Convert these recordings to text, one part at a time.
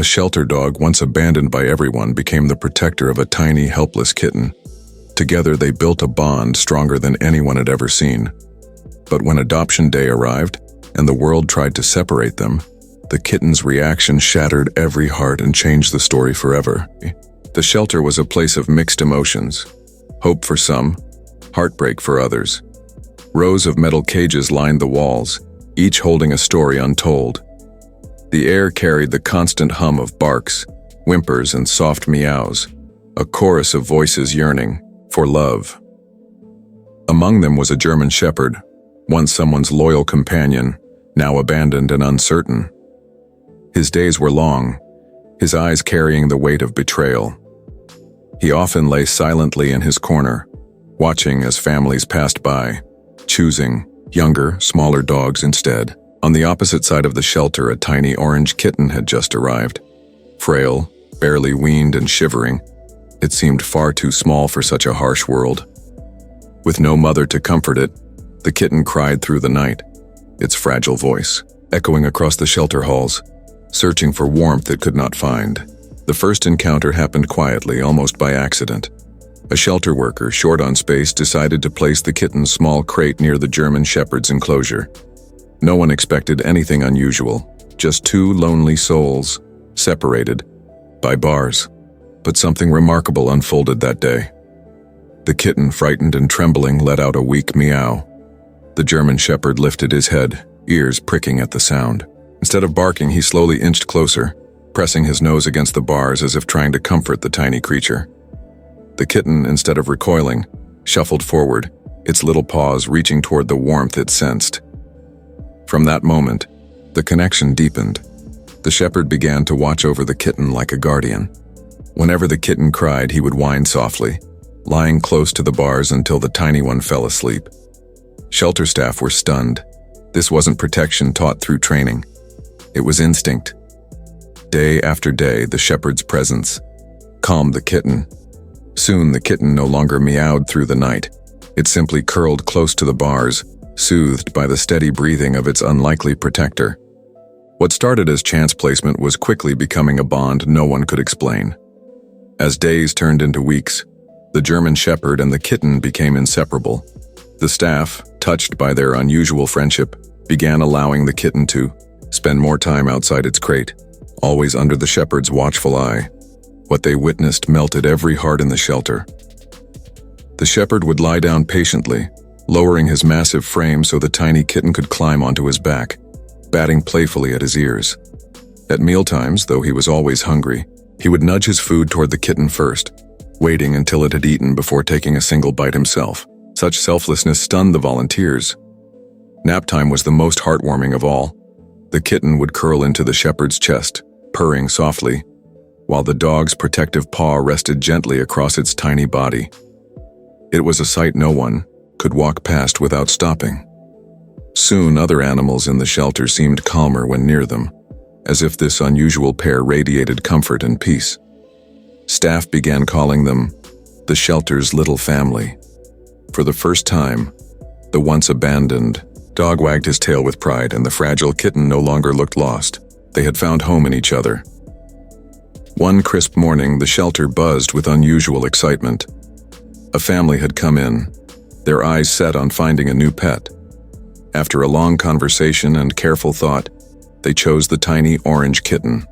A shelter dog, once abandoned by everyone, became the protector of a tiny, helpless kitten. Together they built a bond stronger than anyone had ever seen. But when adoption day arrived, and the world tried to separate them, the kitten's reaction shattered every heart and changed the story forever. The shelter was a place of mixed emotions. Hope for some, heartbreak for others. Rows of metal cages lined the walls, each holding a story untold. The air carried the constant hum of barks, whimpers, and soft meows, a chorus of voices yearning for love. Among them was a German shepherd, once someone's loyal companion, now abandoned and uncertain. His days were long, his eyes carrying the weight of betrayal. He often lay silently in his corner, watching as families passed by, choosing younger, smaller dogs instead. On the opposite side of the shelter, a tiny orange kitten had just arrived. Frail, barely weaned and shivering, it seemed far too small for such a harsh world. With no mother to comfort it, the kitten cried through the night, its fragile voice echoing across the shelter halls, searching for warmth it could not find. The first encounter happened quietly, almost by accident. A shelter worker, short on space, decided to place the kitten's small crate near the German shepherd's enclosure. No one expected anything unusual, just two lonely souls, separated by bars. But something remarkable unfolded that day. The kitten, frightened and trembling, let out a weak meow. The German shepherd lifted his head, ears pricking at the sound. Instead of barking, he slowly inched closer, pressing his nose against the bars as if trying to comfort the tiny creature. The kitten, instead of recoiling, shuffled forward, its little paws reaching toward the warmth it sensed. From that moment, the connection deepened. The shepherd began to watch over the kitten like a guardian. Whenever the kitten cried, he would whine softly, lying close to the bars until the tiny one fell asleep. Shelter staff were stunned. This wasn't protection taught through training. It was instinct. Day after day, the shepherd's presence calmed the kitten. Soon, the kitten no longer meowed through the night. It simply curled close to the bars, soothed by the steady breathing of its unlikely protector. What started as chance placement was quickly becoming a bond no one could explain. As days turned into weeks, the German shepherd and the kitten became inseparable. The staff, touched by their unusual friendship, began allowing the kitten to spend more time outside its crate, always under the shepherd's watchful eye. What they witnessed melted every heart in the shelter. The shepherd would lie down patiently, lowering his massive frame so the tiny kitten could climb onto his back, batting playfully at his ears. At mealtimes, though he was always hungry, he would nudge his food toward the kitten first, waiting until it had eaten before taking a single bite himself. Such selflessness stunned the volunteers. Nap time was the most heartwarming of all. The kitten would curl into the shepherd's chest, purring softly, while the dog's protective paw rested gently across its tiny body. It was a sight no one could walk past without stopping. Soon, other animals in the shelter seemed calmer when near them, as if this unusual pair radiated comfort and peace. Staff began calling them the shelter's little family. For the first time, the once abandoned dog wagged his tail with pride, and the fragile kitten no longer looked lost. They had found home in each other. One crisp morning, the shelter buzzed with unusual excitement. A family had come in, their eyes set on finding a new pet. After a long conversation and careful thought, they chose the tiny orange kitten.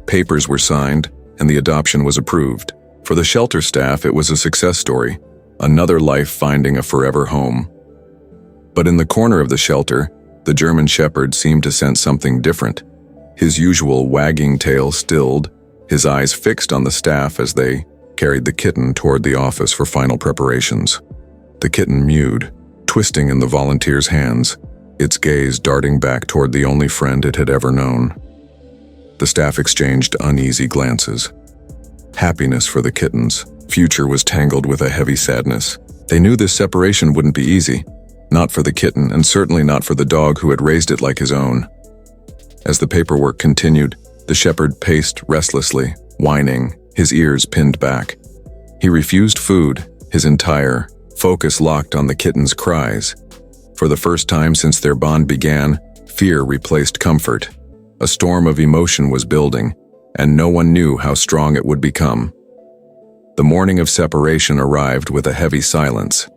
Papers were signed, and the adoption was approved. For the shelter staff, it was a success story, another life finding a forever home. But in the corner of the shelter, the German shepherd seemed to sense something different. His usual wagging tail stilled, his eyes fixed on the staff as they carried the kitten toward the office for final preparations. The kitten mewed, twisting in the volunteer's hands, its gaze darting back toward the only friend it had ever known. The staff exchanged uneasy glances. Happiness for the kitten's future was tangled with a heavy sadness. They knew this separation wouldn't be easy, not for the kitten and certainly not for the dog who had raised it like his own. As the paperwork continued, the shepherd paced restlessly, whining, his ears pinned back. He refused food, his entire focus locked on the kitten's cries. For the first time since their bond began, fear replaced comfort. A storm of emotion was building, and no one knew how strong it would become. The morning of separation arrived with a heavy silence.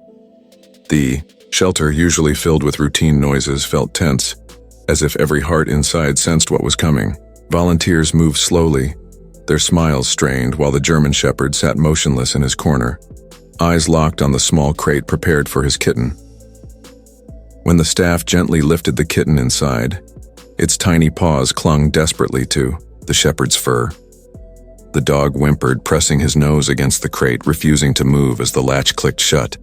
The shelter, usually filled with routine noises, felt tense, as if every heart inside sensed what was coming. Volunteers moved slowly, their smiles strained, while the German Shepherd sat motionless in his corner, eyes locked on the small crate prepared for his kitten. When the staff gently lifted the kitten inside, its tiny paws clung desperately to the shepherd's fur. The dog whimpered, pressing his nose against the crate, refusing to move as the latch clicked shut.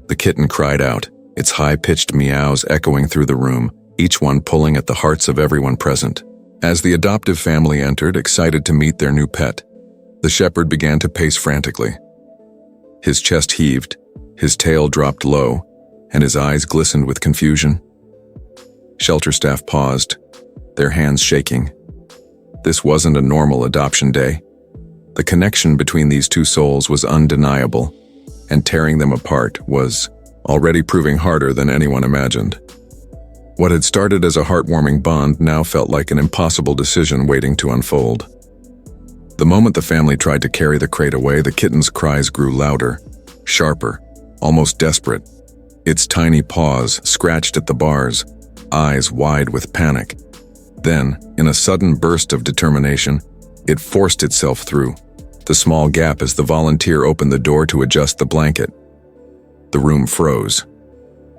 The kitten cried out, its high-pitched meows echoing through the room, each one pulling at the hearts of everyone present. As the adoptive family entered, excited to meet their new pet, the shepherd began to pace frantically. His chest heaved, his tail dropped low, and his eyes glistened with confusion. Shelter staff paused, their hands shaking. This wasn't a normal adoption day. The connection between these two souls was undeniable, and tearing them apart was already proving harder than anyone imagined. What had started as a heartwarming bond now felt like an impossible decision waiting to unfold. The moment the family tried to carry the crate away, the kitten's cries grew louder, sharper, almost desperate. Its tiny paws scratched at the bars, eyes wide with panic. Then, in a sudden burst of determination, it forced itself through the small gap as the volunteer opened the door to adjust the blanket. The room froze.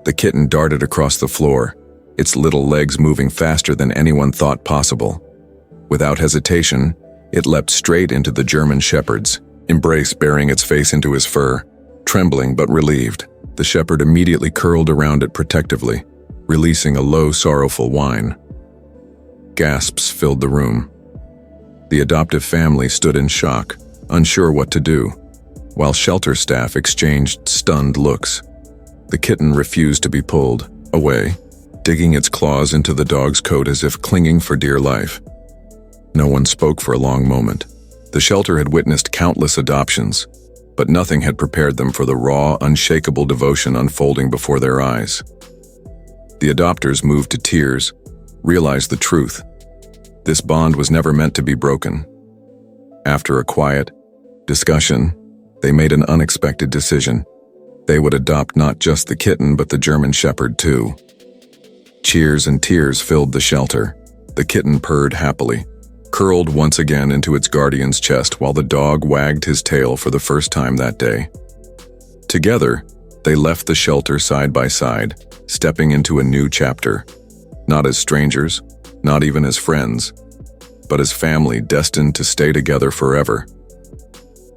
The kitten darted across the floor, its little legs moving faster than anyone thought possible. Without hesitation, it leapt straight into the German Shepherd's embrace, burying its face into his fur. Trembling but relieved, the shepherd immediately curled around it protectively, releasing a low, sorrowful whine. Gasps filled the room. The adoptive family stood in shock, unsure what to do, while shelter staff exchanged stunned looks. The kitten refused to be pulled away, digging its claws into the dog's coat as if clinging for dear life. No one spoke for a long moment. The shelter had witnessed countless adoptions, but nothing had prepared them for the raw, unshakable devotion unfolding before their eyes. The adopters, moved to tears, realized the truth. This bond was never meant to be broken. After a quiet discussion, they made an unexpected decision. They would adopt not just the kitten but the German Shepherd too. Cheers and tears filled the shelter. The kitten purred happily, curled once again into its guardian's chest while the dog wagged his tail for the first time that day. Together, they left the shelter side by side, stepping into a new chapter. Not as strangers, not even as friends, but as family destined to stay together forever.